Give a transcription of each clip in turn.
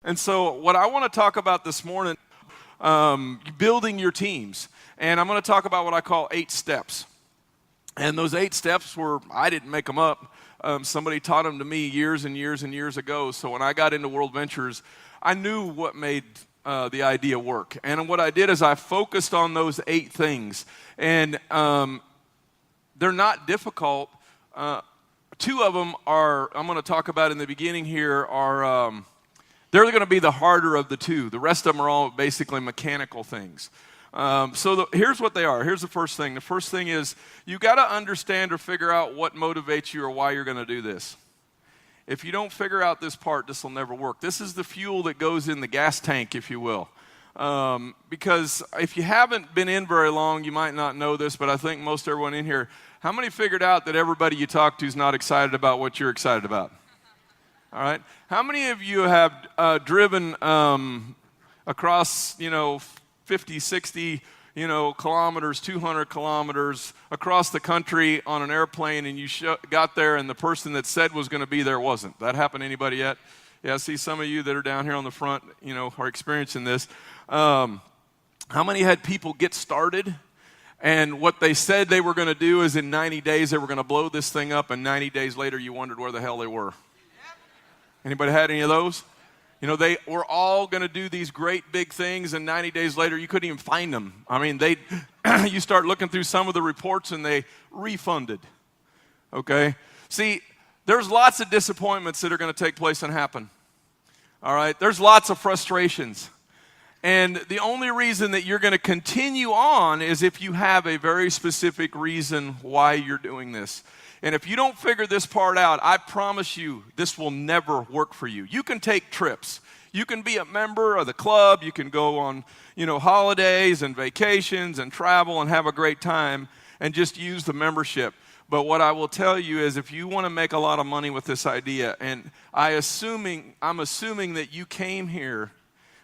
And so what I want to talk about this morning, building your teams. And I'm going to talk about what I call 8 steps. And those 8 steps I didn't make them up. Somebody taught them to me years and years and years ago. So when I got into World Ventures, I knew what made the idea work. And what I did is I focused on those 8 things. And they're not difficult. 2 of them I'm going to talk about in the beginning here, they're going to be the harder of the 2. The rest of them are all basically mechanical things. Here's what they are. Here's the first thing. The first thing is you got to understand or figure out what motivates you or why you're going to do this. If you don't figure out this part, this will never work. This is the fuel that goes in the gas tank, if you will. Because if you haven't been in very long, you might not know this, but I think most everyone in here, how many figured out that everybody you talk to is not excited about what you're excited about? All right. How many of you have driven across, 50, 60, kilometers, 200 kilometers across the country on an airplane, and you got there and the person that said was going to be there wasn't? That happened to anybody yet? Yeah, I see some of you that are down here on the front, are experiencing this. How many had people get started, and what they said they were going to do is in 90 days they were going to blow this thing up, and 90 days later you wondered where the hell they were? Anybody had any of those? They were all going to do these great big things, and 90 days later, you couldn't even find them. I mean, you start looking through some of the reports, and they refunded. Okay? See, there's lots of disappointments that are going to take place and happen. All right? There's lots of frustrations. And the only reason that you're going to continue on is if you have a very specific reason why you're doing this. And if you don't figure this part out, I promise you, this will never work for you. You can take trips. You can be a member of the club. You can go on, holidays and vacations and travel and have a great time and just use the membership. But what I will tell you is if you want to make a lot of money with this idea, and I'm assuming that you came here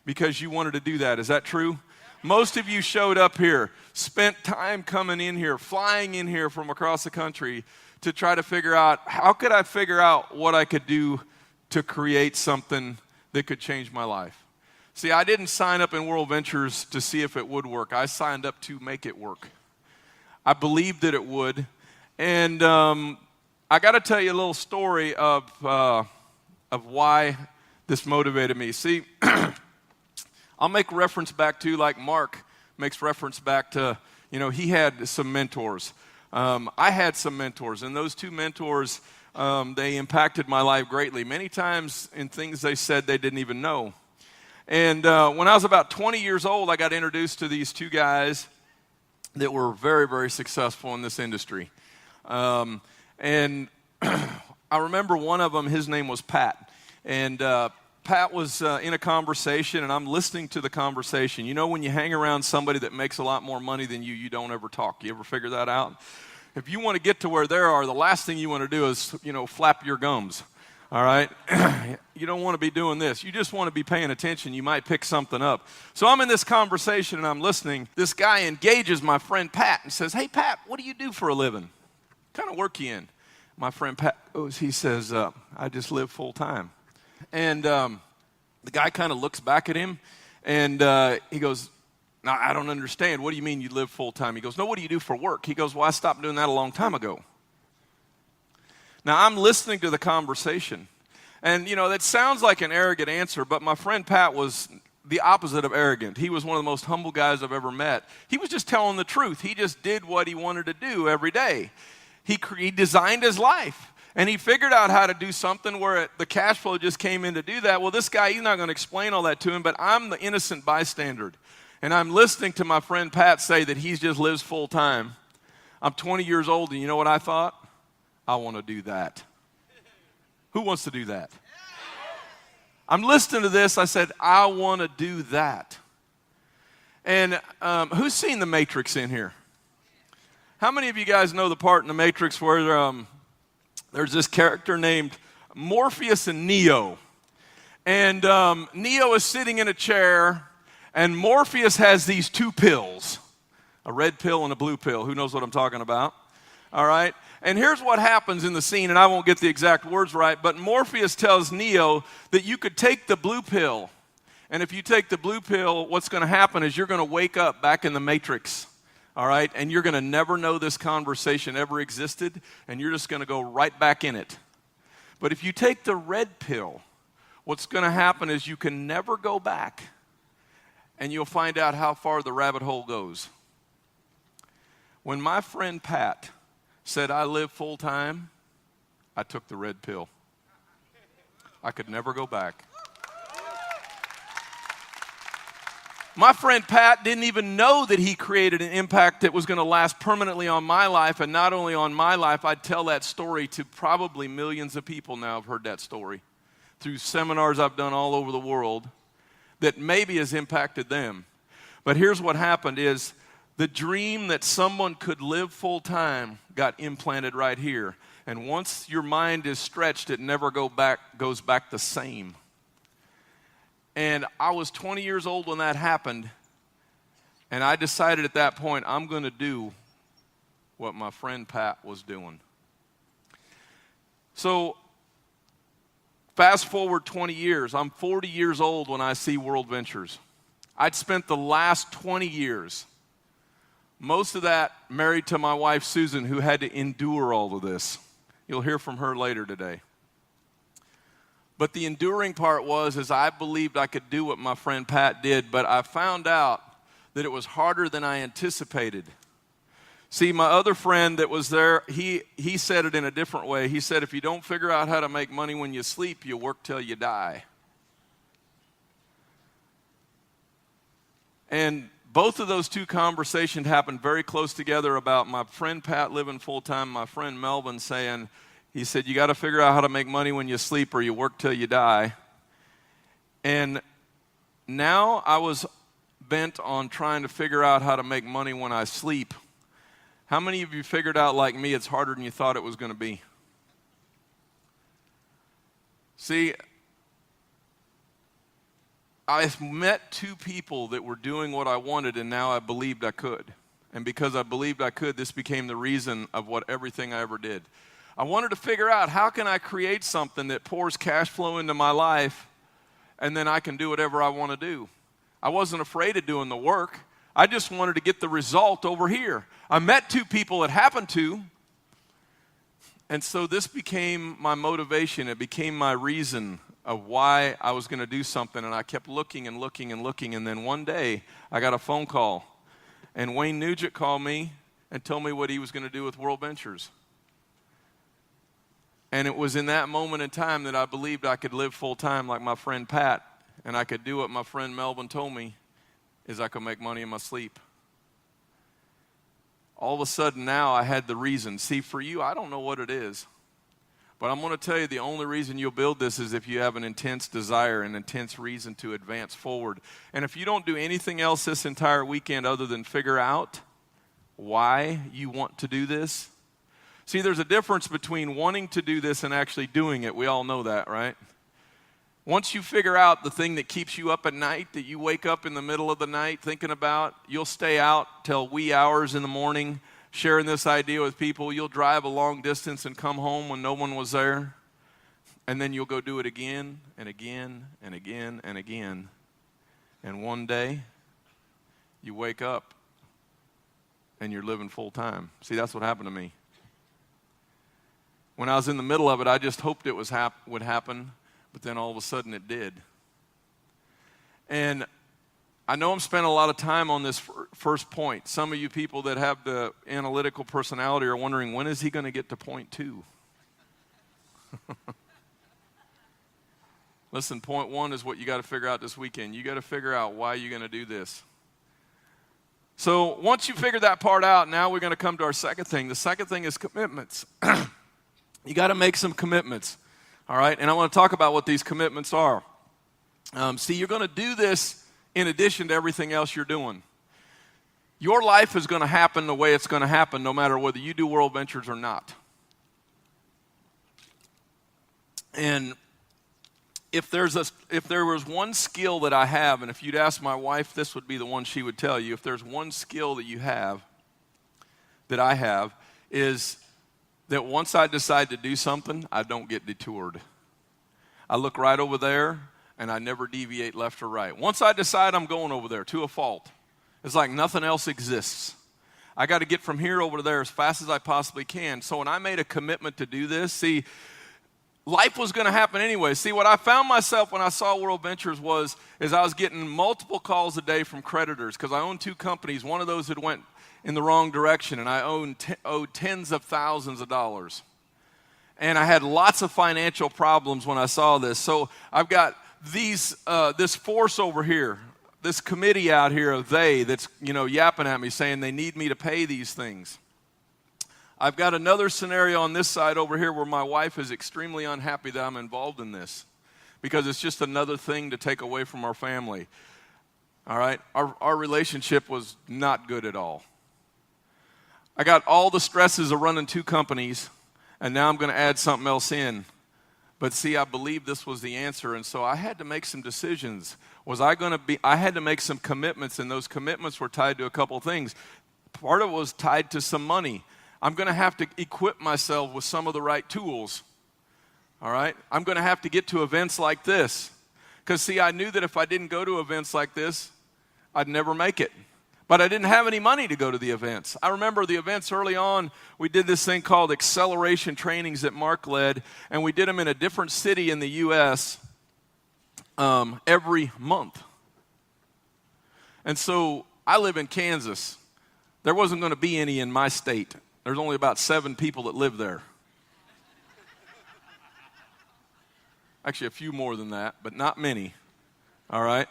because you wanted to do that. Is that true? Most of you showed up here, spent time coming in here, flying in here from across the country to try to figure out, how could I figure out what I could do to create something that could change my life? See, I didn't sign up in World Ventures to see if it would work. I signed up to make it work. I believed that it would. And I got to tell you a little story of why this motivated me. See, I'll make reference back to, like Mark makes reference back to, he had some mentors. I had some mentors, and those 2 mentors, they impacted my life greatly. Many times in things they said they didn't even know. And when I was about 20 years old, I got introduced to these 2 guys that were very, very successful in this industry. And I remember one of them, his name was Pat. And Pat was in a conversation, and I'm listening to the conversation. When you hang around somebody that makes a lot more money than you, you don't ever talk. You ever figure that out? If you want to get to where they are, the last thing you want to do is, flap your gums. All right? You don't want to be doing this. You just want to be paying attention. You might pick something up. So I'm in this conversation, and I'm listening. This guy engages my friend Pat and says, "Hey, Pat, what do you do for a living? What kind of work you in?" My friend Pat goes, he says, "I just live full time." And the guy kind of looks back at him, and he goes, "Now, I don't understand. What do you mean you live full-time?" He goes, "No, what do you do for work?" He goes, "Well, I stopped doing that a long time ago." Now, I'm listening to the conversation, and, that sounds like an arrogant answer, but my friend Pat was the opposite of arrogant. He was one of the most humble guys I've ever met. He was just telling the truth. He just did what he wanted to do every day. He designed his life. And he figured out how to do something where the cash flow just came in to do that. Well, this guy, he's not going to explain all that to him, but I'm the innocent bystander. And I'm listening to my friend Pat say that he just lives full time. I'm 20 years old, and you know what I thought? I want to do that. Who wants to do that? I'm listening to this. I said, I want to do that. And who's seen The Matrix in here? How many of you guys know the part in The Matrix where there's this character named Morpheus and Neo? And Neo is sitting in a chair, and Morpheus has these 2 pills, a red pill and a blue pill. Who knows what I'm talking about? All right? And here's what happens in the scene, and I won't get the exact words right, but Morpheus tells Neo that you could take the blue pill. And if you take the blue pill, what's going to happen is you're going to wake up back in the Matrix. All right? And you're going to never know this conversation ever existed, and you're just going to go right back in it. But if you take the red pill, what's going to happen is you can never go back, and you'll find out how far the rabbit hole goes. When my friend Pat said I live full time, I took the red pill. I could never go back. My friend Pat didn't even know that he created an impact that was going to last permanently on my life, and not only on my life, I'd tell that story to probably millions of people now have heard that story through seminars I've done all over the world that maybe has impacted them. But here's what happened is the dream that someone could live full time got implanted right here. And once your mind is stretched, it never goes back the same. And I was 20 years old when that happened, and I decided at that point, I'm going to do what my friend Pat was doing. So, fast forward 20 years. I'm 40 years old when I see World Ventures. I'd spent the last 20 years, most of that married to my wife Susan, who had to endure all of this. You'll hear from her later today. But the enduring part was I believed I could do what my friend Pat did, but I found out that it was harder than I anticipated. See, my other friend that was there, he said it in a different way. He said, if you don't figure out how to make money when you sleep, you work till you die. And both of those two conversations happened very close together about my friend Pat living full-time, my friend Melvin saying, he said, you got to figure out how to make money when you sleep or you work till you die. And now I was bent on trying to figure out how to make money when I sleep. How many of you figured out, like me, it's harder than you thought it was going to be? See, I met two people that were doing what I wanted, and now I believed I could. And because I believed I could, this became the reason of what everything I ever did. I wanted to figure out how can I create something that pours cash flow into my life, and then I can do whatever I want to do. I wasn't afraid of doing the work. I just wanted to get the result over here. I met two people it happened to, and so this became my motivation. It became my reason of why I was going to do something, and I kept looking and looking and looking, and then one day I got a phone call, and Wayne Nugent called me and told me what he was going to do with World Ventures. And it was in that moment in time that I believed I could live full time like my friend Pat, and I could do what my friend Melvin told me, is I could make money in my sleep. All of a sudden now I had the reason. See, for you, I don't know what it is, but I'm going to tell you the only reason you'll build this is if you have an intense desire, an intense reason to advance forward. And if you don't do anything else this entire weekend other than figure out why you want to do this. See, there's a difference between wanting to do this and actually doing it. We all know that, right? Once you figure out the thing that keeps you up at night, that you wake up in the middle of the night thinking about, you'll stay out till wee hours in the morning sharing this idea with people. You'll drive a long distance and come home when no one was there. And then you'll go do it again and again and again and again. And one day, you wake up and you're living full time. See, that's what happened to me. When I was in the middle of it, I just hoped it would happen, but then all of a sudden it did. And I know I'm spending a lot of time on this first point. Some of you people that have the analytical personality are wondering, when is he going to get to point 2? Listen, point 1 is what you got to figure out this weekend. You got to figure out why you're going to do this. So once you figure that part out, now we're going to come to our second thing. The second thing is commitments. You got to make some commitments, all right? And I want to talk about what these commitments are. See, you're going to do this in addition to everything else you're doing. Your life is going to happen the way it's going to happen no matter whether you do World Ventures or not. And if there was one skill that I have, and if you'd ask my wife, this would be the one she would tell you. If there's one skill that you have, that I have, is that once I decide to do something, I don't get detoured. I look right over there, and I never deviate left or right. Once I decide I'm going over there to a fault, it's like nothing else exists. I got to get from here over to there as fast as I possibly can. So when I made a commitment to do this, see, life was going to happen anyway. See, what I found myself when I saw World Ventures is I was getting multiple calls a day from creditors because I owned 2 companies. One of those had went in the wrong direction, and I owed tens of thousands of dollars. And I had lots of financial problems when I saw this. So I've got this force over here, this committee out here of that's yapping at me saying they need me to pay these things. I've got another scenario on this side over here where my wife is extremely unhappy that I'm involved in this because it's just another thing to take away from our family. All right? Our relationship was not good at all. I got all the stresses of running 2 companies, and now I'm going to add something else in. But see, I believed this was the answer, and so I had to make some decisions. I had to make some commitments, and those commitments were tied to a couple of things. Part of it was tied to some money. I'm going to have to equip myself with some of the right tools. All right? I'm going to have to get to events like this. Because, see, I knew that if I didn't go to events like this, I'd never make it. But I didn't have any money to go to the events. I remember the events early on, we did this thing called acceleration trainings that Mark led, and we did them in a different city in the U.S. Every month. And so I live in Kansas. There wasn't going to be any in my state. There's only about 7 people that live there. Actually, a few more than that, but not many. All right?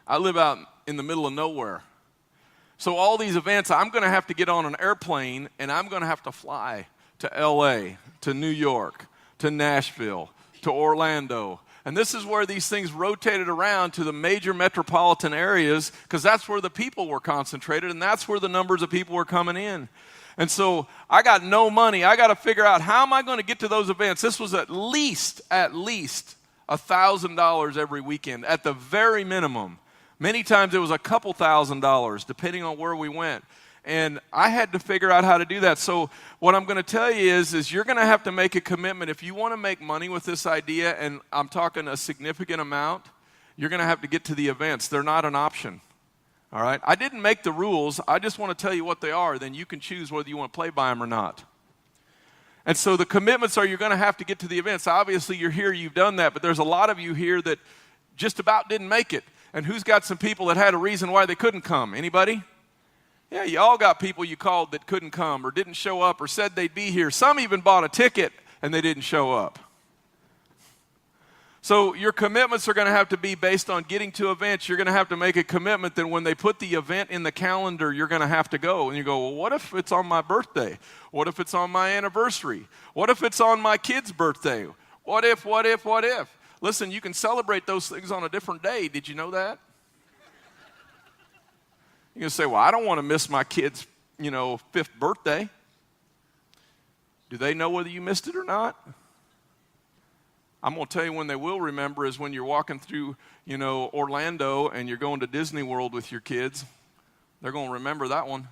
I live out in the middle of nowhere. So all these events, I'm going to have to get on an airplane, and I'm going to have to fly to L.A., to New York, to Nashville, to Orlando. And this is where these things rotated around to the major metropolitan areas because that's where the people were concentrated, and that's where the numbers of people were coming in. And so I got no money. I got to figure out how am I going to get to those events. This was at least $1,000 every weekend at the very minimum. Many times it was a couple $1,000s depending on where we went. And I had to figure out how to do that. So what I'm going to tell you is you're going to have to make a commitment. If you want to make money with this idea, and I'm talking a significant amount, you're going to have to get to the events. They're not an option. All right? I didn't make the rules. I just want to tell you what they are. Then you can choose whether you want to play by them or not. And so the commitments are you're going to have to get to the events. Obviously, you're here, you've done that, but there's a lot of you here that just about didn't make it. And who's got some people that had a reason why they couldn't come? Anybody? Yeah, you all got people you called that couldn't come or didn't show up or said they'd be here. Some even bought a ticket and they didn't show up. So your commitments are going to have to be based on getting to events. You're going to have to make a commitment that when they put the event in the calendar, you're going to have to go. And you go, well, what if it's on my birthday? What if it's on my anniversary? What if it's on my kid's birthday? What if? Listen, you can celebrate those things on a different day. Did you know that? You're going to say, well, I don't want to miss my kid's, 5th birthday. Do they know whether you missed it or not? I'm going to tell you when they will remember is when you're walking through, Orlando and you're going to Disney World with your kids. They're going to remember that one.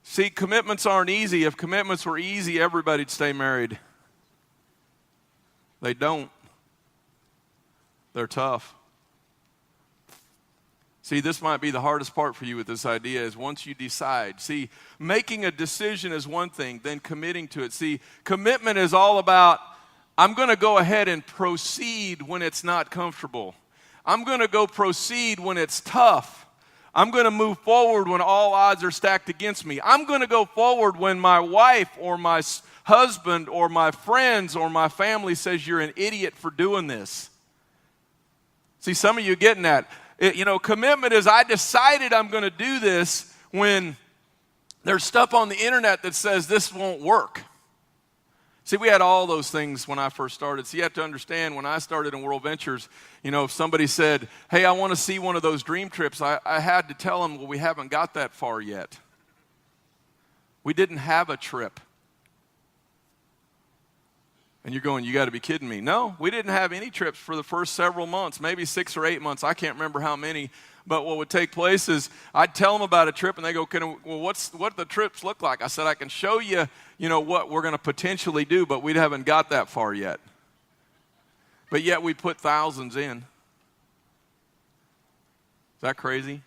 See, commitments aren't easy. If commitments were easy, everybody'd stay married. They don't. They're tough. See, this might be the hardest part for you with this idea is once you decide. See, making a decision is one thing, then committing to it. See, commitment is all about, I'm going to go ahead and proceed when it's not comfortable. I'm going to go proceed when it's tough. I'm going to move forward when all odds are stacked against me. I'm going to go forward when my wife or my husband or my friends or my family says you're an idiot for doing this. See, some of you are getting that. Commitment is I decided I'm going to do this when there's stuff on the internet that says this won't work. See, we had all those things when I first started. So you have to understand, when I started in World Ventures, if somebody said, hey, I want to see one of those dream trips, I had to tell them, well, we haven't got that far yet. We didn't have a trip. And you're going, you got to be kidding me. No, we didn't have any trips for the first several months, maybe 6 or 8 months. I can't remember how many. But what would take place is I'd tell them about a trip, and they go, what the trips look like? I said, I can show you, what we're going to potentially do, but we haven't got that far yet. But yet we put thousands in. Is that crazy?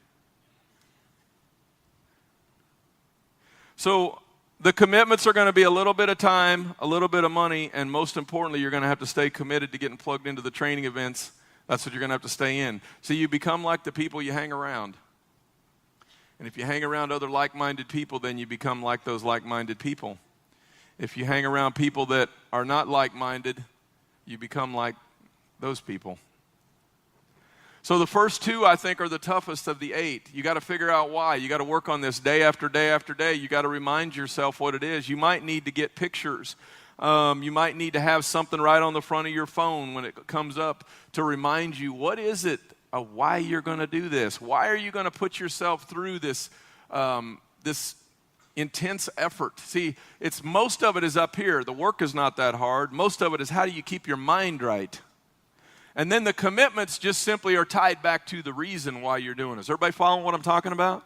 So the commitments are going to be a little bit of time, a little bit of money, and most importantly, you're going to have to stay committed to getting plugged into the training events. That's what you're going to have to stay in. So you become like the people you hang around. And if you hang around other like-minded people, then you become like those like-minded people. If you hang around people that are not like-minded, you become like those people. So the first 2, I think, are the toughest of the 8. You got to figure out why. You got to work on this day after day after day. You got to remind yourself what it is. You might need to get pictures. You might need to have something right on the front of your phone when it comes up to remind you, what is it, why you're going to do this? Why are you going to put yourself through this intense effort? See, most of it is up here. The work is not that hard. Most of it is how do you keep your mind right? And then the commitments just simply are tied back to the reason why you're doing this. Is everybody following what I'm talking about?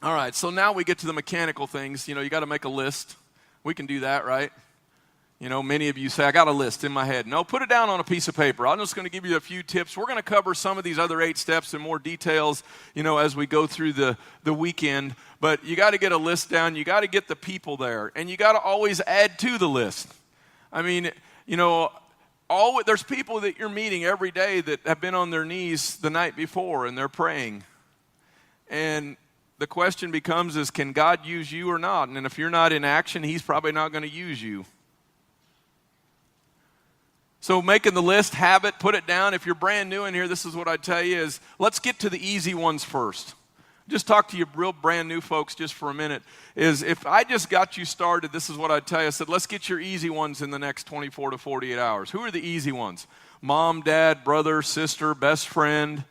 All right, so now we get to the mechanical things. You got to make a list. We can do that, right? Many of you say, I got a list in my head. No, put it down on a piece of paper. I'm just going to give you a few tips. We're going to cover some of these other 8 steps in more details, as we go through the weekend. But you got to get a list down. You got to get the people there. And you got to always add to the list. I mean, there's people that you're meeting every day that have been on their knees the night before and they're praying. And the question becomes is, can God use you or not? And if you're not in action, he's probably not going to use you. So making the list, have it, put it down. If you're brand new in here, this is what I tell you is, let's get to the easy ones first. Just talk to you real brand new folks just for a minute. Is if I just got you started, this is what I'd tell you. I said, let's get your easy ones in the next 24 to 48 hours. Who are the easy ones? Mom, dad, brother, sister, best friend,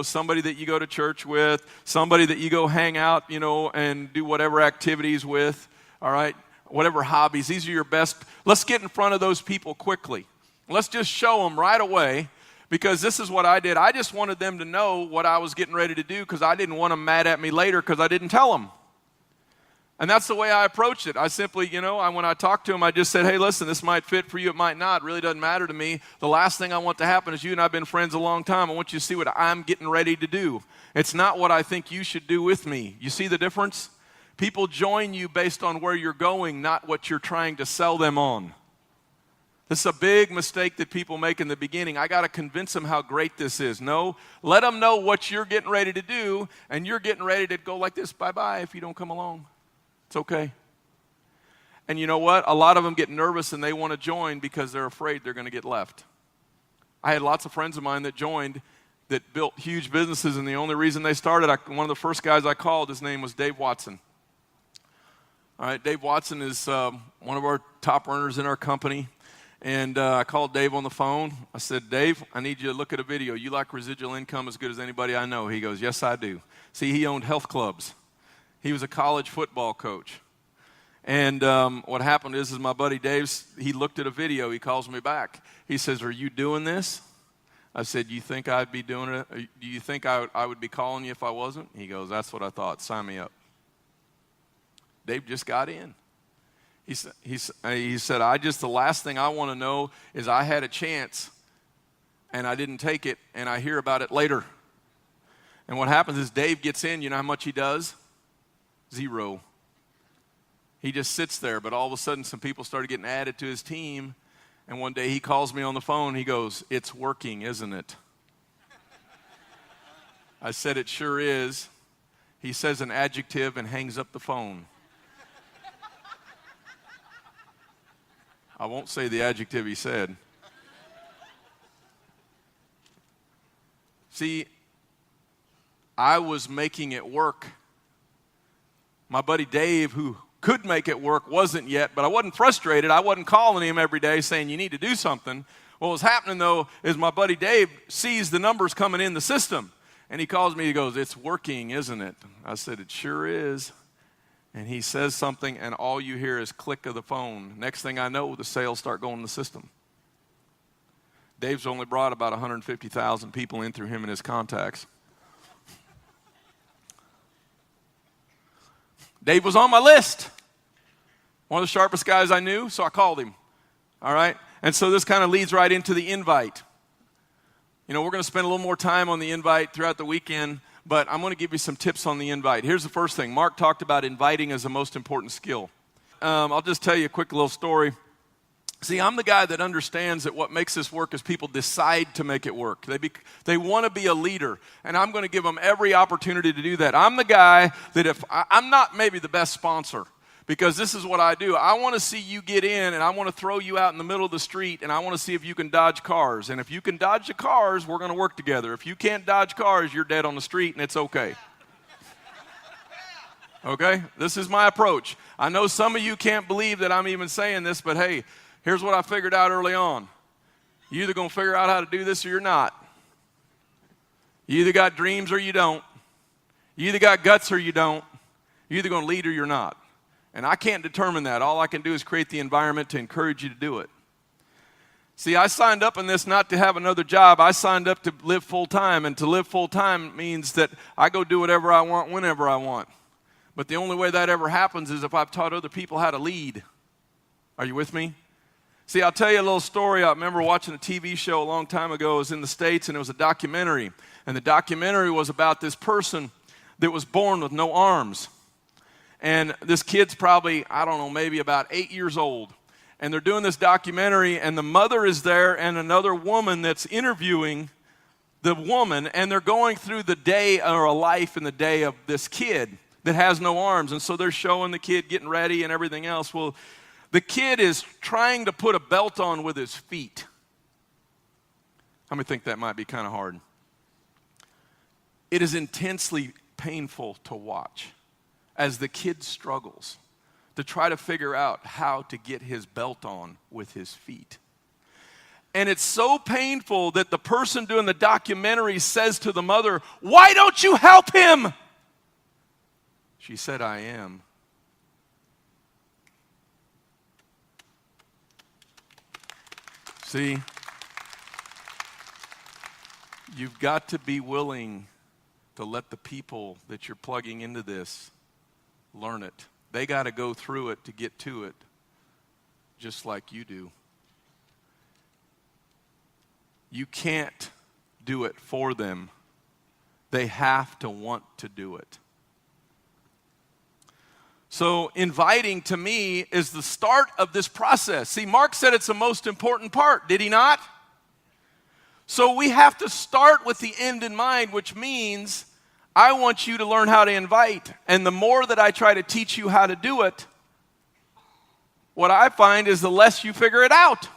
somebody that you go to church with, somebody that you go hang out, and do whatever activities with, all right, whatever hobbies. These are your best. Let's get in front of those people quickly. Let's just show them right away. Because this is what I did. I just wanted them to know what I was getting ready to do because I didn't want them mad at me later because I didn't tell them. And that's the way I approached it. I simply, when I talked to them, I just said, hey, listen, this might fit for you, it might not. It really doesn't matter to me. The last thing I want to happen is you and I have been friends a long time. I want you to see what I'm getting ready to do. It's not what I think you should do with me. You see the difference? People join you based on where you're going, not what you're trying to sell them on. This is a big mistake that people make in the beginning. I got to convince them how great this is. No, let them know what you're getting ready to do, and you're getting ready to go like this, bye-bye if you don't come along. It's okay. And you know what? A lot of them get nervous and they want to join because they're afraid they're going to get left. I had lots of friends of mine that joined that built huge businesses, and the only reason they started, one of the first guys I called, his name was Dave Watson. All right, Dave Watson is one of our top earners in our company. And I called Dave on the phone. I said, Dave, I need you to look at a video. You like residual income as good as anybody I know. He goes, yes, I do. See, he owned health clubs. He was a college football coach. And what happened is my buddy Dave, he looked at a video. He calls me back. He says, are you doing this? I said, you think I'd be doing it? Do you think I would be calling you if I wasn't? He goes, that's what I thought. Sign me up. Dave just got in. He said, the last thing I want to know is I had a chance and I didn't take it and I hear about it later. And what happens is Dave gets in, you know how much he does? 0. He just sits there, but all of a sudden some people started getting added to his team, and one day he calls me on the phone, he goes, it's working, isn't it? I said, it sure is. He says an adjective and hangs up the phone. I won't say the adjective he said. See, I was making it work. My buddy Dave, who could make it work, wasn't yet, but I wasn't frustrated. I wasn't calling him every day saying, you need to do something. What was happening, though, is my buddy Dave sees the numbers coming in the system, and he calls me, he goes, it's working, isn't it? I said, it sure is. And he says something, and all you hear is click of the phone. Next thing I know, the sales start going in the system. Dave's only brought about 150,000 people in through him and his contacts. Dave was on my list. One of the sharpest guys I knew, so I called him. All right? And so this kind of leads right into the invite. You know, we're going to spend a little more time on the invite throughout the weekend, but I'm going to give you some tips on the invite. Here's the first thing. Mark talked about inviting as the most important skill. I'll just tell you a quick little story. See, I'm the guy that understands that what makes this work is people decide to make it work. They want to be a leader, and I'm going to give them every opportunity to do that. I'm the guy that I'm not maybe the best sponsor, because this is what I do. I want to see you get in, and I want to throw you out in the middle of the street, and I want to see if you can dodge cars. And if you can dodge the cars, we're going to work together. If you can't dodge cars, you're dead on the street, and it's okay. Okay? This is my approach. I know some of you can't believe that I'm even saying this, but hey, here's what I figured out early on. You're either going to figure out how to do this or you're not. You either got dreams or you don't. You either got guts or you don't. You're either going to lead or you're not. And I can't determine that. All I can do is create the environment to encourage you to do it. See, I signed up in this not to have another job. I signed up to live full time. And to live full time means that I go do whatever I want whenever I want. But the only way that ever happens is if I've taught other people how to lead. Are you with me? See, I'll tell you a little story. I remember watching a TV show a long time ago. It was in the States, and it was a documentary. And the documentary was about this person that was born with no arms. And this kid's probably, I don't know, maybe about 8 years old. And they're doing this documentary, and the mother is there and another woman that's interviewing the woman, and they're going through the day or a life in the day of this kid that has no arms. And so they're showing the kid getting ready and everything else. Well, the kid is trying to put a belt on with his feet. How many think that might be kind of hard? It is intensely painful to watch as the kid struggles to try to figure out how to get his belt on with his feet. And it's so painful that the person doing the documentary says to the mother, "Why don't you help him?" She said, "I am." See, you've got to be willing to let the people that you're plugging into this learn it. They got to go through it to get to it, just like you do. You can't do it for them. They have to want to do it. So inviting to me is the start of this process. See, Mark said it's the most important part, did he not? So we have to start with the end in mind, which means I want you to learn how to invite. And the more that I try to teach you how to do it, what I find is the less you figure it out.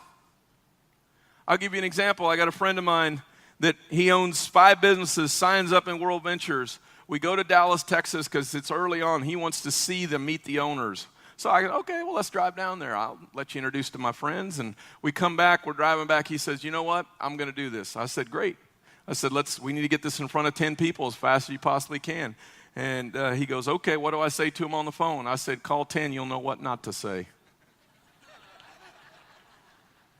I'll give you an example. I got a friend of mine that he owns 5 businesses, signs up in World Ventures. We go to Dallas, Texas, because it's early on. He wants to see them, meet the owners. So I go, okay, well, let's drive down there. I'll let you introduce to my friends. And we come back. We're driving back. He says, "You know what? I'm going to do this." I said, "Great." I said, we need to get this in front of 10 people as fast as you possibly can. And he goes, "Okay, what do I say to him on the phone?" I said, "Call 10. You'll know what not to say."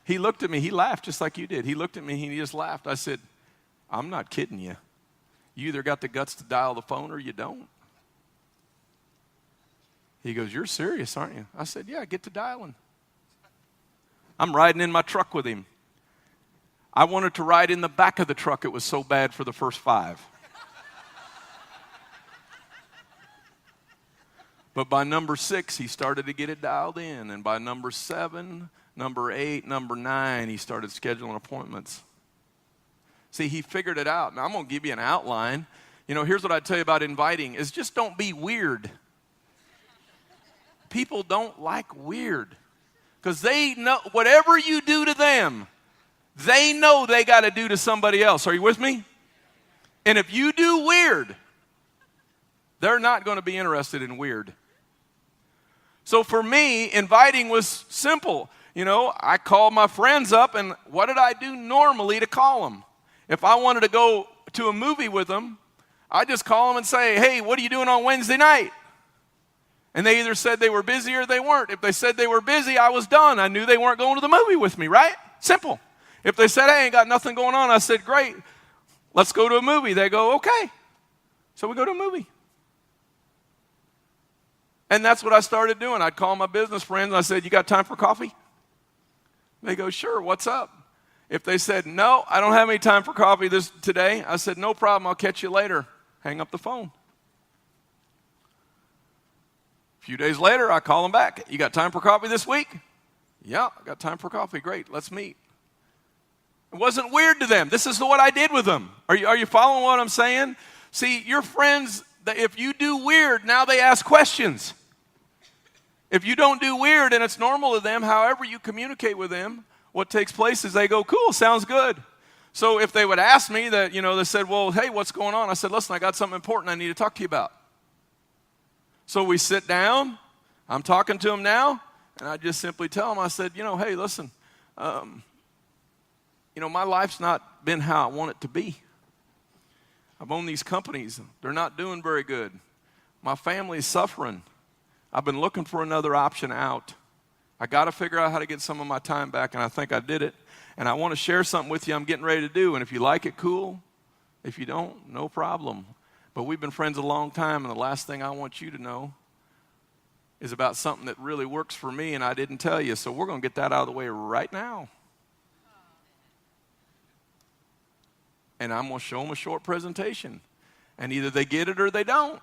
He looked at me. He laughed just like you did. He looked at me. He just laughed. I said, "I'm not kidding you. You either got the guts to dial the phone or you don't." He goes, "You're serious, aren't you?" I said, "Yeah, get to dialing." I'm riding in my truck with him. I wanted to ride in the back of the truck. It was so bad for the first 5. But by number 6, he started to get it dialed in. And by number 7, number 8, number 9, he started scheduling appointments. See, he figured it out. Now, I'm going to give you an outline. You know, here's what I tell you about inviting is just don't be weird. People don't like weird because they know whatever you do to them, they know they got to do to somebody else. Are you with me? And if you do weird, they're not going to be interested in weird. So for me, inviting was simple. You know, I called my friends up, and what did I do normally to call them? If I wanted to go to a movie with them, I just call them and say, "Hey, what are you doing on Wednesday night?" And they either said they were busy or they weren't. If they said they were busy, I was done. I knew they weren't going to the movie with me, right? Simple. If they said, hey, I ain't got nothing going on, I said, great, let's go to a movie. They go, okay. So we go to a movie. And that's what I started doing. I'd call my business friends and I said, you got time for coffee? They go, sure, what's up? If they said, no, I don't have any time for coffee today, I said, no problem, I'll catch you later. Hang up the phone. A few days later, I call them back. You got time for coffee this week? Yeah, I got time for coffee. Great, let's meet. It wasn't weird to them. This is what I did with them. Are you following what I'm saying? See, your friends, if you do weird, now they ask questions. If you don't do weird and it's normal to them, however you communicate with them, what takes place is they go, cool, sounds good. So if they would ask me that, they said, well, hey, what's going on? I said, listen, I got something important I need to talk to you about. So we sit down, I'm talking to them now, and I just simply tell them, I said, hey, listen, my life's not been how I want it to be. I've owned these companies. They're not doing very good. My family's suffering. I've been looking for another option out. I got to figure out how to get some of my time back, and I think I did it. And I want to share something with you I'm getting ready to do, and if you like it, cool. If you don't, no problem. But we've been friends a long time, and the last thing I want you to know is about something that really works for me, and I didn't tell you. So we're going to get that out of the way right now. And I'm going to show them a short presentation. And either they get it or they don't.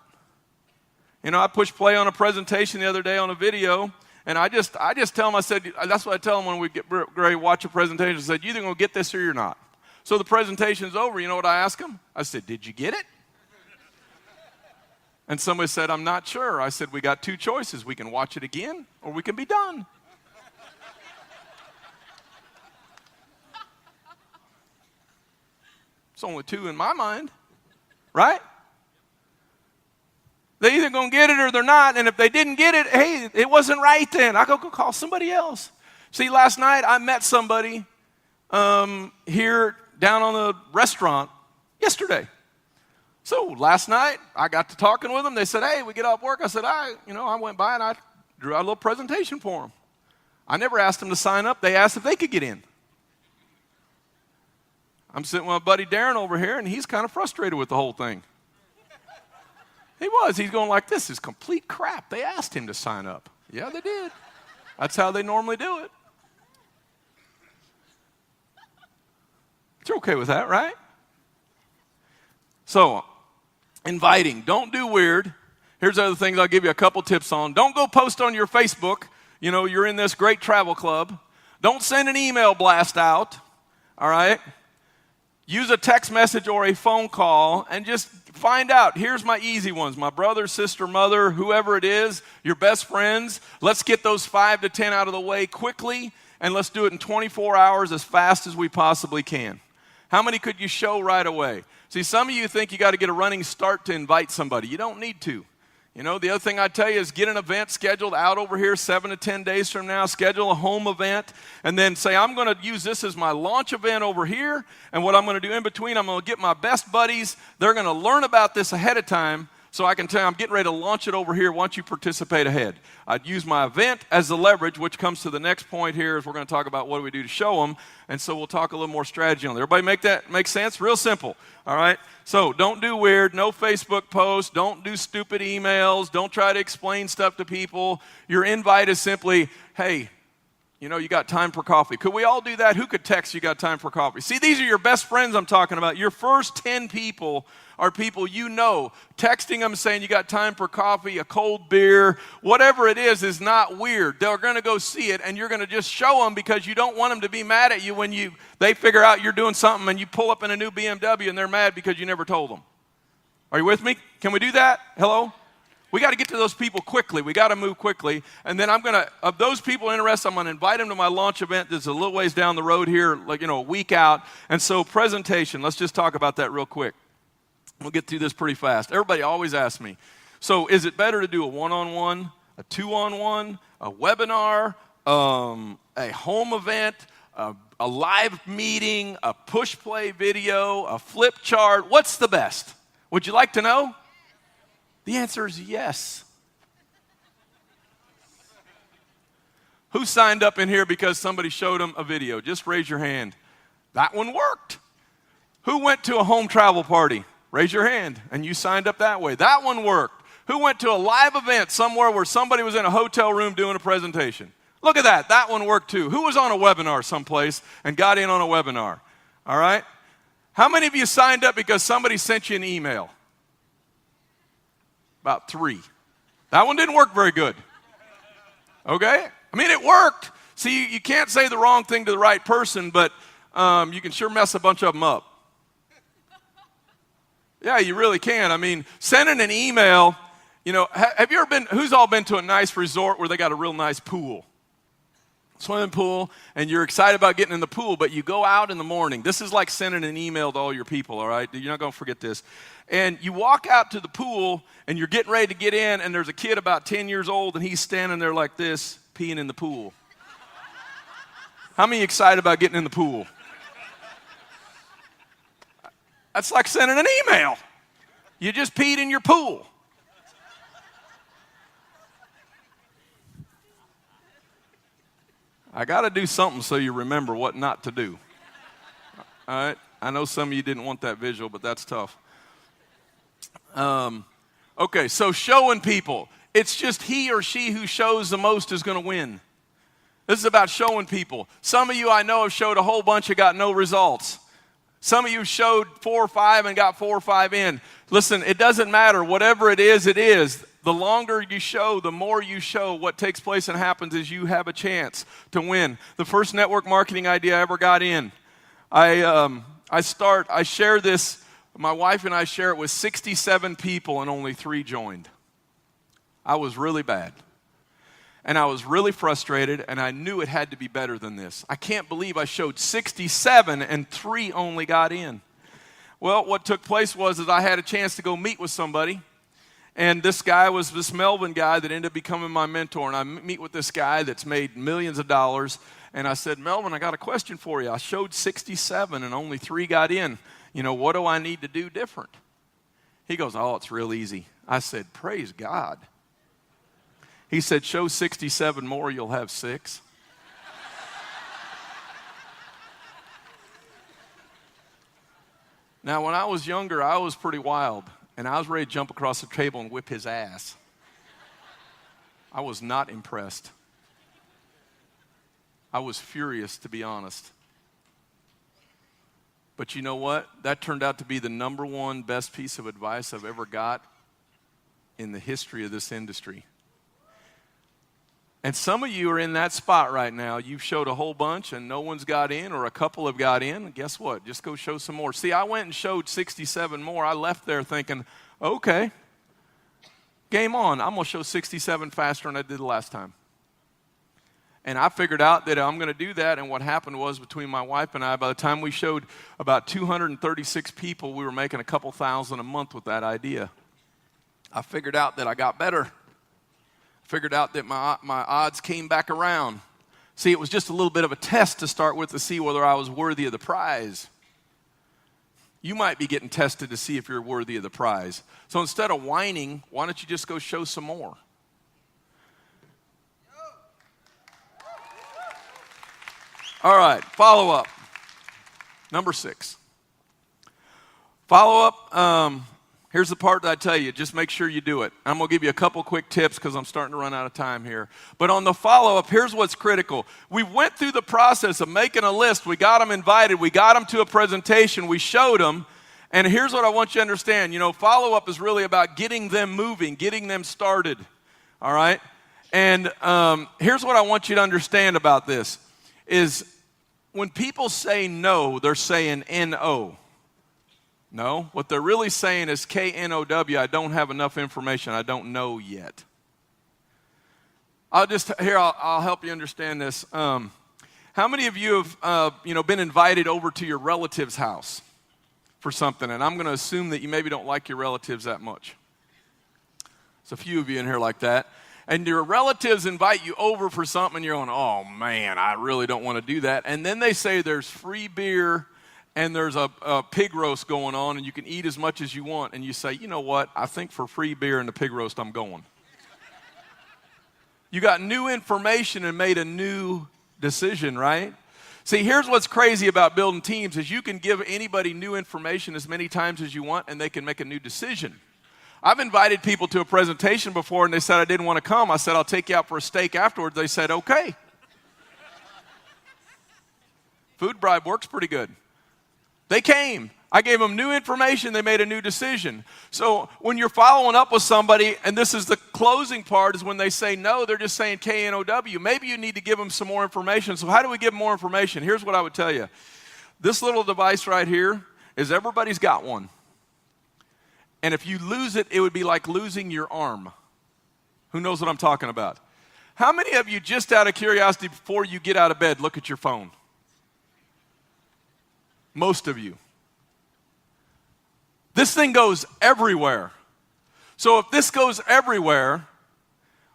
I pushed play on a presentation the other day on a video, and I just tell them, I said, that's what I tell them when we get ready to watch a presentation. I said, you're either going to get this or you're not. So the presentation's over. You know what I ask them? I said, did you get it? And somebody said, I'm not sure. I said, we got two choices. We can watch it again or we can be done. It's only two in my mind, right? They're either going to get it or they're not, and if they didn't get it, hey, it wasn't right then. I go call somebody else. See, last night I met somebody here down on the restaurant yesterday. So last night I got to talking with them. They said, hey, we get off work. I said, I went by and I drew out a little presentation for them. I never asked them to sign up. They asked if they could get in. I'm sitting with my buddy Darren over here, and he's kind of frustrated with the whole thing. He was. He's going like, this is complete crap. They asked him to sign up. Yeah, they did. That's how they normally do it. You're okay with that, right? So, inviting. Don't do weird. Here's other things I'll give you a couple tips on. Don't go post on your Facebook, you're in this great travel club. Don't send an email blast out, all right? Use a text message or a phone call and just find out. Here's my easy ones. My brother, sister, mother, whoever it is, your best friends. Let's get those 5 to 10 out of the way quickly, and let's do it in 24 hours as fast as we possibly can. How many could you show right away? See, some of you think you got to get a running start to invite somebody. You don't need to. The other thing I'd tell you is get an event scheduled out over here 7 to 10 days from now. Schedule a home event and then say, I'm going to use this as my launch event over here. And what I'm going to do in between, I'm going to get my best buddies. They're going to learn about this ahead of time so I can tell you I'm getting ready to launch it over here once you participate ahead. I'd use my event as the leverage, which comes to the next point here is we're going to talk about what do we do to show them. And so we'll talk a little more strategy on that. Everybody make sense? Real simple. All right? So don't do weird. No Facebook posts. Don't do stupid emails. Don't try to explain stuff to people. Your invite is simply, hey, you got time for coffee. Could we all do that? Who could text you got time for coffee? See, these are your best friends I'm talking about. Your first 10 people are people texting them saying you got time for coffee, a cold beer, whatever it is not weird. They're going to go see it, and you're going to just show them because you don't want them to be mad at you when they figure out you're doing something and you pull up in a new BMW and they're mad because you never told them. Are you with me? Can we do that? Hello? We got to get to those people quickly. We got to move quickly. And then of those people interested, I'm going to invite them to my launch event that's a little ways down the road here, a week out. And so presentation, let's just talk about that real quick. We'll get through this pretty fast. Everybody always asks me, so is it better to do a one-on-one, a two-on-one, a webinar, a home event, a live meeting, a push-play video, a flip chart? What's the best? Would you like to know? The answer is yes. Who signed up in here because somebody showed them a video? Just raise your hand. That one worked. Who went to a home travel party? Raise your hand. And you signed up that way. That one worked. Who went to a live event somewhere where somebody was in a hotel room doing a presentation? Look at that. That one worked too. Who was on a webinar someplace and got in on a webinar? All right? How many of you signed up because somebody sent you an email? About 3. That one didn't work very good. Okay? I mean, it worked. See, you can't say the wrong thing to the right person, but you can sure mess a bunch of them up. Yeah, you really can. I mean, sending an email, have you ever been, who's all been to a nice resort where they got a real nice pool? Swimming pool, and you're excited about getting in the pool, but you go out in the morning. This is like sending an email to all your people, all right? You're not going to forget this. And you walk out to the pool, and you're getting ready to get in, and there's a kid about 10 years old, and he's standing there like this, peeing in the pool. How many excited about getting in the pool? That's like sending an email. You just peed in your pool. I got to do something so you remember what not to do. All right? I know some of you didn't want that visual, but that's tough. Okay, so showing people. It's just he or she who shows the most is going to win. This is about showing people. Some of you I know have showed a whole bunch and got no results. Some of you showed 4 or 5 and got 4 or 5 in. Listen, it doesn't matter. Whatever it is, it is. The longer you show, the more you show, what takes place and happens is you have a chance to win. The first network marketing idea I ever got in, I share this, my wife and I share it with 67 people and only 3 joined. I was really bad. And I was really frustrated, and I knew it had to be better than this. I can't believe I showed 67 and 3 only got in. Well, what took place was that I had a chance to go meet with somebody. And this guy was this Melvin guy that ended up becoming my mentor. And I meet with this guy that's made millions of dollars. And I said, Melvin, I got a question for you. I showed 67 and only 3 got in. What do I need to do different? He goes, oh, it's real easy. I said, praise God. He said, show 67 more, you'll have 6. Now, when I was younger, I was pretty wild. And I was ready to jump across the table and whip his ass. I was not impressed. I was furious, to be honest. But you know what? That turned out to be the number 1 best piece of advice I've ever got in the history of this industry. And some of you are in that spot right now. You've showed a whole bunch and no one's got in, or a couple have got in. Guess what? Just go show some more. See, I went and showed 67 more. I left there thinking, okay, game on. I'm going to show 67 faster than I did the last time. And I figured out that I'm going to do that. And what happened was, between my wife and I, by the time we showed about 236 people, we were making a couple thousand a month with that idea. I figured out that I got better. Figured out that my odds came back around. See, it was just a little bit of a test to start with to see whether I was worthy of the prize. You might be getting tested to see if you're worthy of the prize. So instead of whining, why don't you just go show some more? All right, follow up. Number 6. Follow up. Here's the part that I tell you, just make sure you do it. I'm going to give you a couple quick tips because I'm starting to run out of time here. But on the follow-up, here's what's critical. We went through the process of making a list. We got them invited. We got them to a presentation. We showed them. And here's what I want you to understand. Follow-up is really about getting them moving, getting them started. All right? And here's what I want you to understand about this is when people say no, they're saying N-O. No, what they're really saying is K-N-O-W, I don't have enough information, I don't know yet. I'll help you understand this. How many of you have been invited over to your relative's house for something? And I'm going to assume that you maybe don't like your relatives that much. There's a few of you in here like that. And your relatives invite you over for something and you're going, oh man, I really don't want to do that. And then they say there's free beer and there's a pig roast going on, and you can eat as much as you want, and you say, you know what, I think for free beer and the pig roast, I'm going. You got new information and made a new decision, right? See, here's what's crazy about building teams is you can give anybody new information as many times as you want and they can make a new decision. I've invited people to a presentation before and they said I didn't want to come. I said, I'll take you out for a steak afterwards. They said, okay. Food bribe works pretty good. They came. I gave them new information. They made a new decision. So when you're following up with somebody, and this is the closing part, is when they say no, they're just saying K-N-O-W. Maybe you need to give them some more information. So how do we give them more information? Here's what I would tell you. This little device right here is everybody's got one. And if you lose it, it would be like losing your arm. Who knows what I'm talking about? How many of you, just out of curiosity, before you get out of bed, look at your phone? Most of you. This thing goes everywhere. So if this goes everywhere,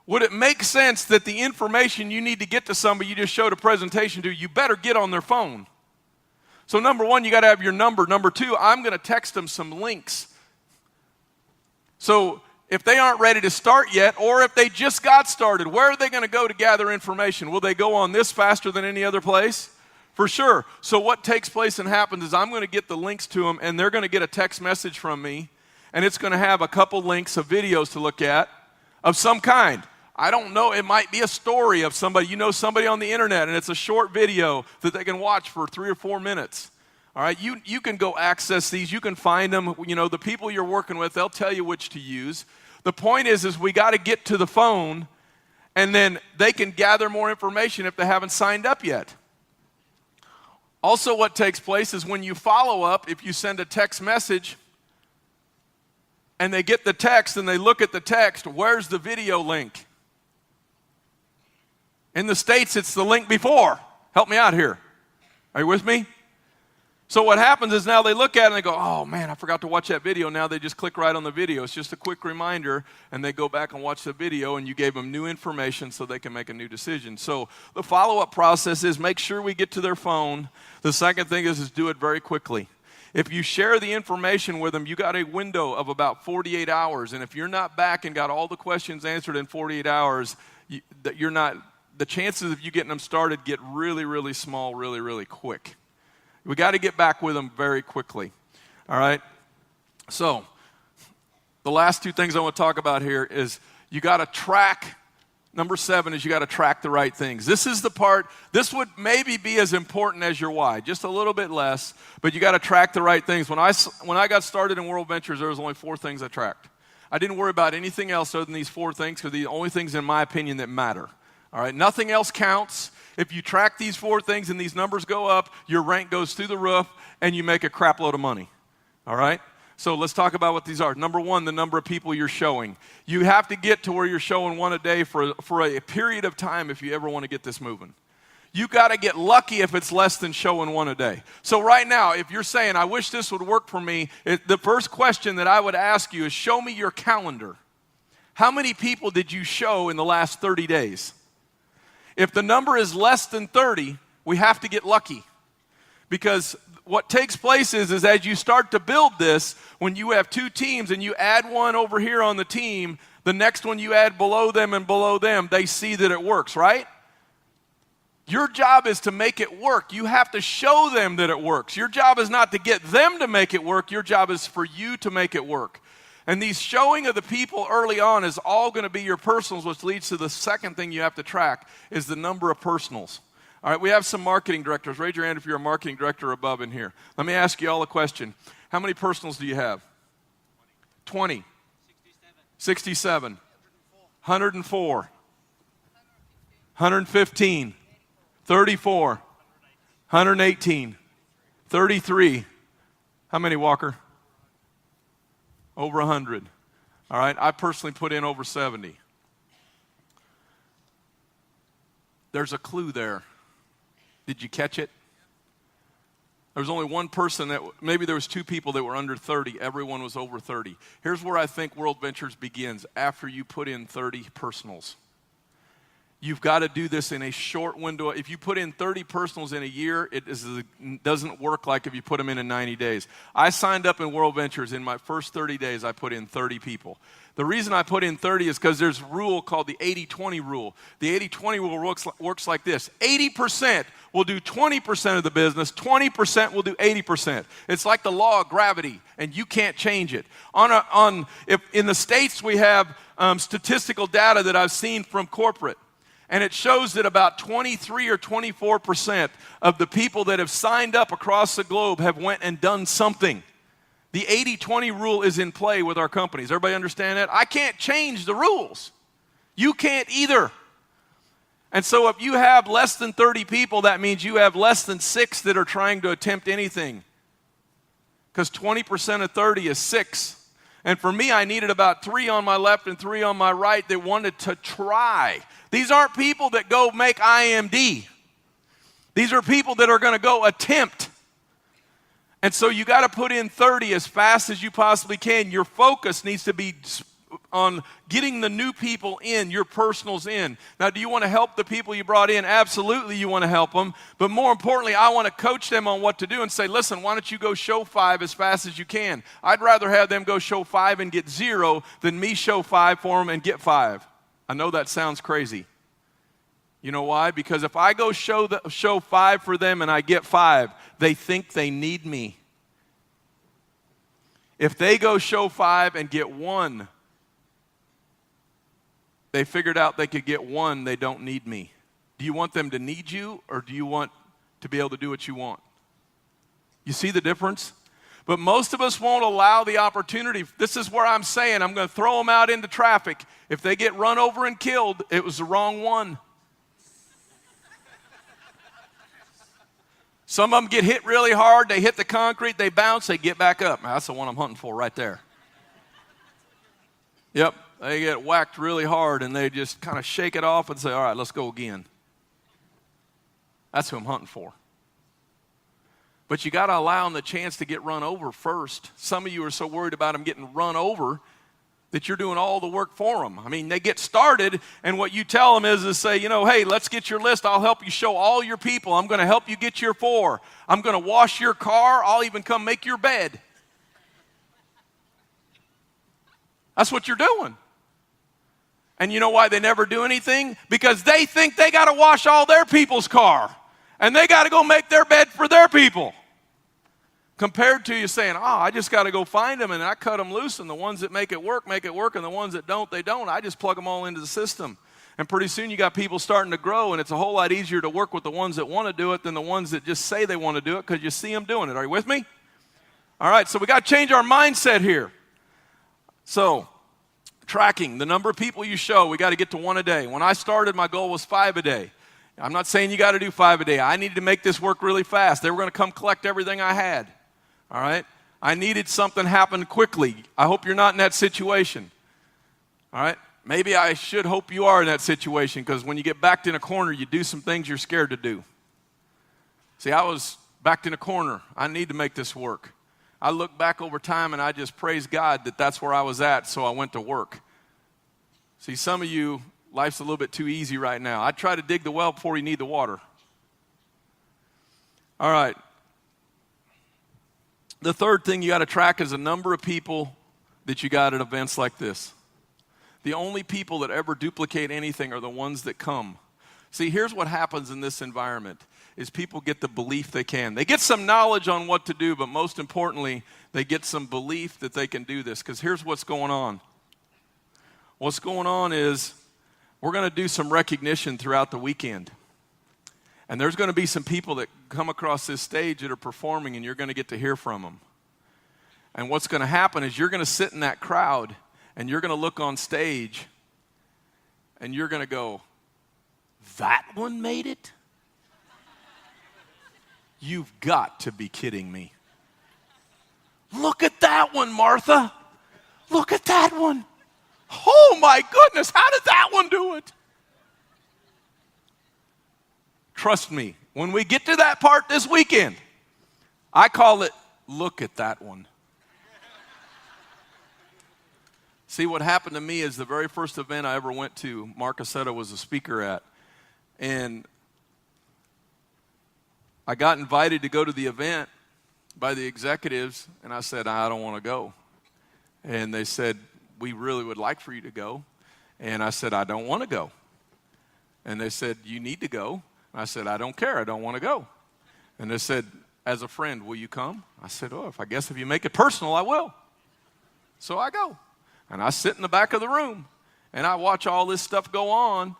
would it make sense that the information you need to get to somebody you just showed a presentation to, you better get on their phone? So number one, you got to have your number. Number two, I'm going to text them some links. So if they aren't ready to start yet, or if they just got started, where are they going to go to gather information? Will they go on this faster than any other place? For sure. So what takes place and happens is I'm going to get the links to them, and they're going to get a text message from me, and it's going to have a couple links of videos to look at of some kind. I don't know. It might be a story of somebody. You know somebody on the internet, and it's a short video that they can watch for 3 or 4 minutes. All right, you can go access these. You can find them. You know, the people you're working with, they'll tell you which to use. The point is we got to get to the phone, and then they can gather more information if they haven't signed up yet. Also, what takes place is when you follow up, if you send a text message and they get the text and they look at the text, where's the video link? In the States, it's the link before. Help me out here. Are you with me? So what happens is now they look at it and they go, oh man, I forgot to watch that video. Now they just click right on the video. It's just a quick reminder, and they go back and watch the video, and you gave them new information so they can make a new decision. So the follow-up process is make sure we get to their phone. The second thing is do it very quickly. If you share the information with them, you got a window of about 48 hours, and if you're not back and got all the questions answered in 48 hours, the chances of you getting them started get really, really small, really, really quick. We got to get back with them very quickly. All right? So, the last two things I want to talk about here is you got to track. Number 7 is you got to track the right things. This is the part, this would maybe be as important as your why, just a little bit less, but you got to track the right things. When I got started in World Ventures, there was only 4 things I tracked. I didn't worry about anything else other than these 4 things because they're the only things, in my opinion, that matter. All right? Nothing else counts. If you track these 4 things and these numbers go up, your rank goes through the roof and you make a crap load of money. All right? So let's talk about what these are. Number 1, the number of people you're showing. You have to get to where you're showing 1 a day for a period of time if you ever want to get this moving. You got to get lucky if it's less than showing 1 a day. So right now, if you're saying, I wish this would work for me, the first question that I would ask you is show me your calendar. How many people did you show in the last 30 days? If the number is less than 30, we have to get lucky. Because what takes place is as you start to build this, when you have 2 teams and you add one over here on the team, the next one you add below them and below them, they see that it works, right? Your job is to make it work. You have to show them that it works. Your job is not to get them to make it work. Your job is for you to make it work. And these showing of the people early on is all going to be your personals, which leads to the second thing you have to track is the number of personals. All right, we have some marketing directors. Raise your hand if you're a marketing director above in here. Let me ask you all a question. How many personals do you have? 20. 67. 104. 115. 34. 118. 33. How many, Walker? Over 100. All right, I personally put in over 70. There's a clue there. Did you catch it? There was only one person maybe there was 2 people that were under 30. Everyone was over 30. Here's where I think World Ventures begins, after you put in 30 personals. You've got to do this in a short window. If you put in 30 personals in a year, it doesn't work like if you put them in 90 days. I signed up in World Ventures. In my first 30 days, I put in 30 people. The reason I put in 30 is because there's a rule called the 80-20 rule. The 80-20 rule works like this. 80% will do 20% of the business, 20% will do 80%. It's like the law of gravity, and you can't change it. If in the States, we have statistical data that I've seen from corporate. And it shows that about 23 or 24% of the people that have signed up across the globe have went and done something. The 80-20 rule is in play with our companies. Everybody understand that? I can't change the rules. You can't either. And so if you have less than 30 people, that means you have less than 6 that are trying to attempt anything. Because 20% of 30 is 6. And for me, I needed about 3 on my left and 3 on my right that wanted to try. These aren't people that go make IMD. These are people that are going to go attempt. And so you got to put in 30 as fast as you possibly can. Your focus needs to be on getting the new people in, your personals in. Now, do you want to help the people you brought in? Absolutely, you want to help them. But more importantly, I want to coach them on what to do and say, listen, why don't you go show 5 as fast as you can? I'd rather have them go show 5 and get 0 than me show 5 for them and get 5. I know that sounds crazy. You know why? Because if I go show 5 for them and I get 5, they think they need me. If they go show 5 and get 1, they figured out they could get 1, they don't need me. Do you want them to need you, or do you want to be able to do what you want? You see the difference? But most of us won't allow the opportunity. This is where I'm saying I'm going to throw them out into traffic. If they get run over and killed, it was the wrong one. Some of them get hit really hard. They hit the concrete, they bounce, they get back up. Now, that's the one I'm hunting for right there. Yep. They get whacked really hard and they just kind of shake it off and say, all right, let's go again. That's who I'm hunting for. But you got to allow them the chance to get run over first. Some of you are so worried about them getting run over that you're doing all the work for them. I mean, they get started, and what you tell them is say, hey, let's get your list. I'll help you show all your people. I'm going to help you get your 4. I'm going to wash your car. I'll even come make your bed. That's what you're doing. And you know why they never do anything? Because they think they got to wash all their people's car. And they got to go make their bed for their people. Compared to you saying, I just got to go find them and I cut them loose. And the ones that make it work. And the ones that don't, they don't. I just plug them all into the system. And pretty soon you got people starting to grow. And it's a whole lot easier to work with the ones that want to do it than the ones that just say they want to do it because you see them doing it. Are you with me? All right, so we got to change our mindset here. So, tracking, the number of people you show, we got to get to 1 a day. When I started, my goal was 5 a day. I'm not saying you got to do 5 a day. I needed to make this work really fast. They were going to come collect everything I had. All right? I needed something happen quickly. I hope you're not in that situation. All right? Maybe I should hope you are in that situation because when you get backed in a corner, you do some things you're scared to do. See, I was backed in a corner. I need to make this work. I look back over time and I just praise God that that's where I was at, so I went to work. See, some of you, life's a little bit too easy right now. I try to dig the well before you need the water. All right. The third thing you got to track is the number of people that you got at events like this. The only people that ever duplicate anything are the ones that come. See, here's what happens in this environment. Is people get the belief they can. They get some knowledge on what to do, but most importantly, they get some belief that they can do this. Because here's what's going on. What's going on is we're going to do some recognition throughout the weekend. And there's going to be some people that come across this stage that are performing, and you're going to get to hear from them. And what's going to happen is you're going to sit in that crowd, and you're going to look on stage, and you're going to go, that one made it? You've got to be kidding me. Look at that one, Martha. Look at that one. Oh my goodness, how did that one do it? Trust me, when we get to that part this weekend, I call it, look at that one. See, what happened to me is the very first event I ever went to, Mark Aceta was a speaker at. And I got invited to go to the event by the executives, and I said, I don't want to go. And they said, we really would like for you to go. And I said, I don't want to go. And they said, you need to go. And I said, I don't care. I don't want to go. And they said, as a friend, will you come? I said, oh, if you make it personal, I will. So I go. And I sit in the back of the room, and I watch all this stuff go on.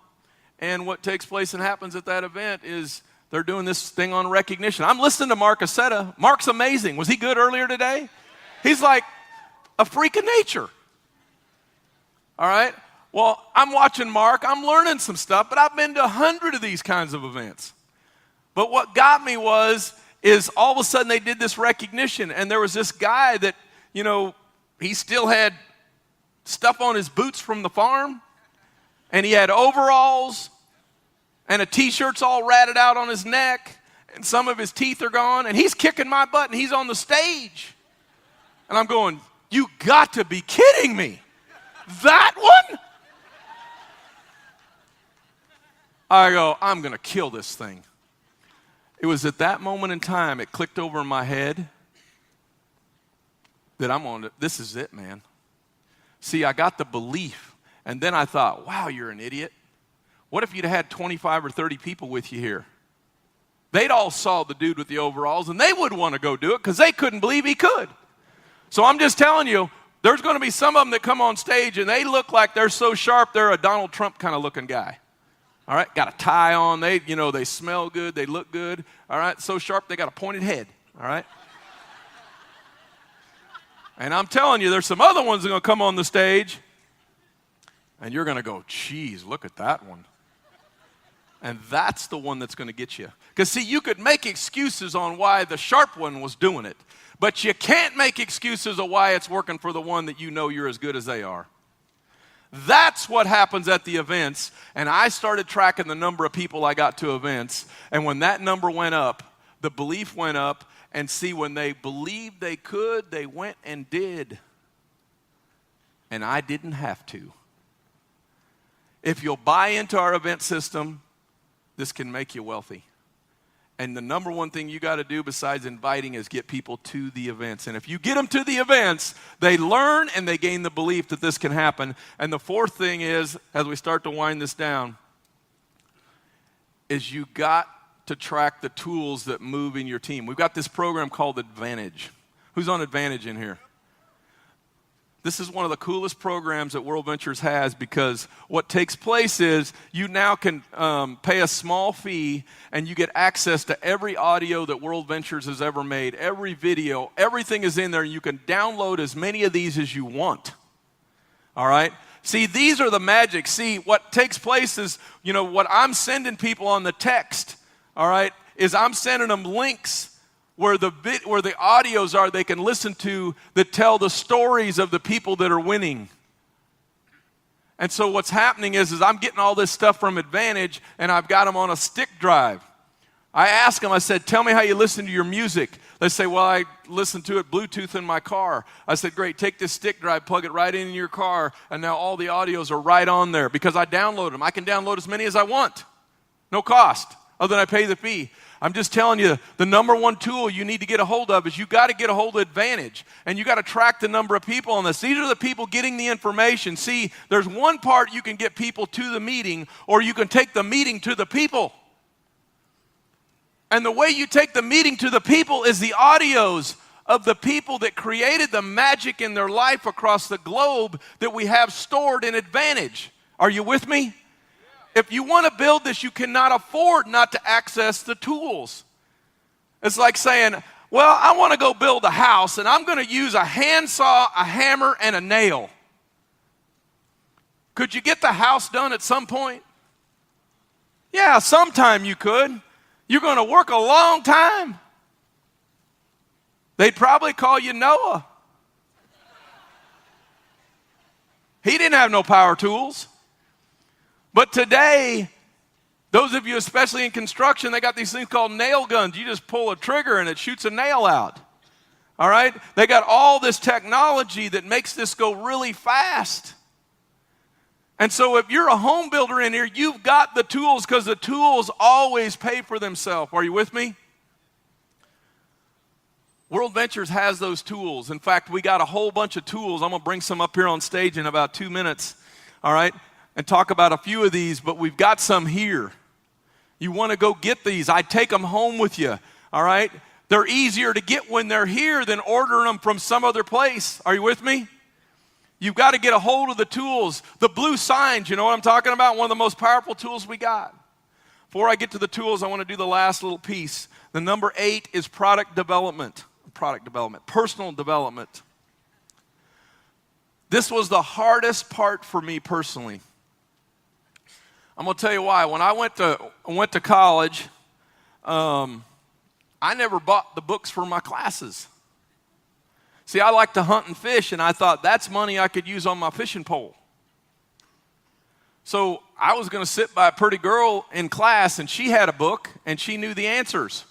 And what takes place and happens at that event is they're doing this thing on recognition. I'm listening to Mark Aceta. Mark's amazing. Was he good earlier today? He's like a freak of nature. All right? Well, I'm watching Mark. I'm learning some stuff, but I've been to 100 of these kinds of events. But what got me is all of a sudden they did this recognition, and there was this guy that, he still had stuff on his boots from the farm, and he had overalls, and a T-shirt's all ratted out on his neck, and some of his teeth are gone, and he's kicking my butt, and he's on the stage. And I'm going, you got to be kidding me. That one? I go, I'm going to kill this thing. It was at that moment in time, it clicked over in my head that this is it, man. See, I got the belief, and then I thought, wow, you're an idiot. What if you'd had 25 or 30 people with you here? They'd all saw the dude with the overalls, and they would want to go do it because they couldn't believe he could. So I'm just telling you, there's going to be some of them that come on stage, and they look like they're so sharp, they're a Donald Trump kind of looking guy. All right, got a tie on. They smell good. They look good. All right, so sharp, they got a pointed head. All right. And I'm telling you, there's some other ones that are going to come on the stage, and you're going to go, geez, look at that one. And that's the one that's going to get you. Because, see, you could make excuses on why the sharp one was doing it, but you can't make excuses of why it's working for the one that you know you're as good as they are. That's what happens at the events, and I started tracking the number of people I got to events, and when that number went up, the belief went up, and see, when they believed they could, they went and did. And I didn't have to. If you'll buy into our event system, this can make you wealthy. And the number one thing you got to do besides inviting is get people to the events. And if you get them to the events, they learn and they gain the belief that this can happen. And the fourth thing is, as we start to wind this down, is you got to track the tools that move in your team. We've got this program called Advantage. Who's on Advantage in here? This is one of the coolest programs that World Ventures has, because what takes place is you now can pay a small fee and you get access to every audio that World Ventures has ever made, every video, everything is in there, and you can download as many of these as you want. All right? See, these are the magic. See, what takes place is, what I'm sending people on the text, all right, is I'm sending them links where the audios are they can listen to that tell the stories of the people that are winning. And so what's happening is I'm getting all this stuff from Advantage, and I've got them on a stick drive. I ask them, I said, tell me how you listen to your music. They say, well, I listen to it Bluetooth in my car. I said, great, take this stick drive, plug it right in your car, and now all the audios are right on there because I download them. I can download as many as I want. No cost, other than I pay the fee. I'm just telling you, the number one tool you need to get a hold of is you got to get a hold of Advantage, and you got to track the number of people on this. These are the people getting the information. See, there's one part you can get people to the meeting, or you can take the meeting to the people. And the way you take the meeting to the people is the audios of the people that created the magic in their life across the globe that we have stored in Advantage. Are you with me? If you want to build this, you cannot afford not to access the tools. It's like saying, well, I want to go build a house, and I'm going to use a handsaw, a hammer, and a nail. Could you get the house done at some point? Yeah, sometime you could. You're going to work a long time. They'd probably call you Noah. He didn't have no power tools. But today, those of you especially in construction, they got these things called nail guns. You just pull a trigger and it shoots a nail out. All right? They got all this technology that makes this go really fast. And so if you're a home builder in here, you've got the tools because the tools always pay for themselves. Are you with me? World Ventures has those tools. In fact, we got a whole bunch of tools. I'm going to bring some up here on stage in about 2 minutes, all right, and talk about a few of these, but we've got some here. You want to go get these. I take them home with you, all right? They're easier to get when they're here than ordering them from some other place. Are you with me? You've got to get a hold of the tools. The blue signs, you know what I'm talking about? One of the most powerful tools we got. Before I get to the tools, I want to do the last little piece. The number 8 is product development, personal development. This was the hardest part for me personally. I'm going to tell you why. When I went to college, I never bought the books for my classes. See, I like to hunt and fish, and I thought that's money I could use on my fishing pole. So I was going to sit by a pretty girl in class, and she had a book, and she knew the answers.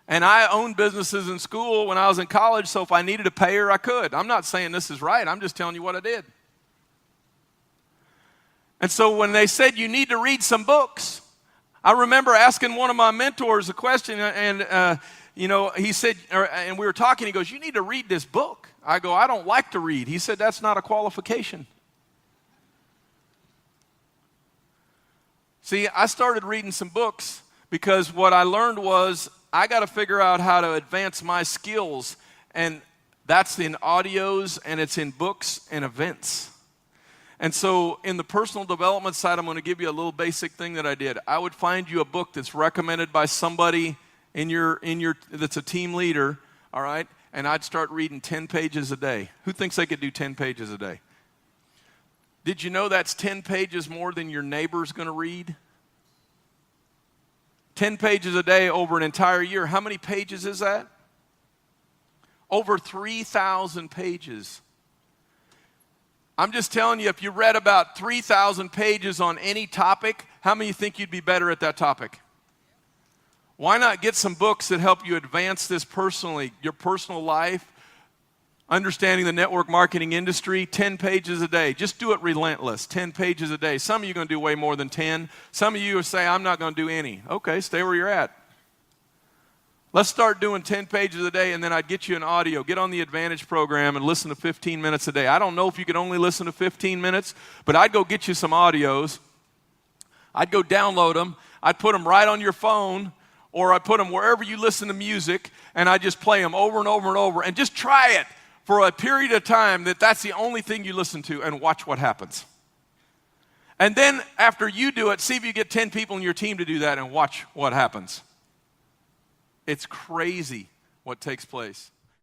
And I owned businesses in school when I was in college, so if I needed to pay her, I could. I'm not saying this is right. I'm just telling you what I did. And so when they said you need to read some books, I remember asking one of my mentors a question, and he said, and we were talking, he goes, you need to read this book. I go, I don't like to read. He said, that's not a qualification. See, I started reading some books because what I learned was I got to figure out how to advance my skills, and that's in audios, and it's in books and events. And so in the personal development side, I'm going to give you a little basic thing that I did. I would find you a book that's recommended by somebody in your that's a team leader, all right? And I'd start reading 10 pages a day. Who thinks they could do 10 pages a day? Did you know that's 10 pages more than your neighbor's going to read? 10 pages a day over an entire year. How many pages is that? Over 3,000 pages. I'm just telling you, if you read about 3,000 pages on any topic, how many think you'd be better at that topic? Why not get some books that help you advance this personally, your personal life, understanding the network marketing industry, 10 pages a day. Just do it relentless, 10 pages a day. Some of you are going to do way more than 10. Some of you will say, I'm not going to do any. Okay, stay where you're at. Let's start doing 10 pages a day, and then I'd get you an audio. Get on the Advantage program and listen to 15 minutes a day. I don't know if you could only listen to 15 minutes, but I'd go get you some audios. I'd go download them. I'd put them right on your phone, or I'd put them wherever you listen to music, and I'd just play them over and over and over, and just try it for a period of time that's the only thing you listen to, and watch what happens. And then after you do it, see if you get 10 people in your team to do that, and watch what happens. It's crazy what takes place.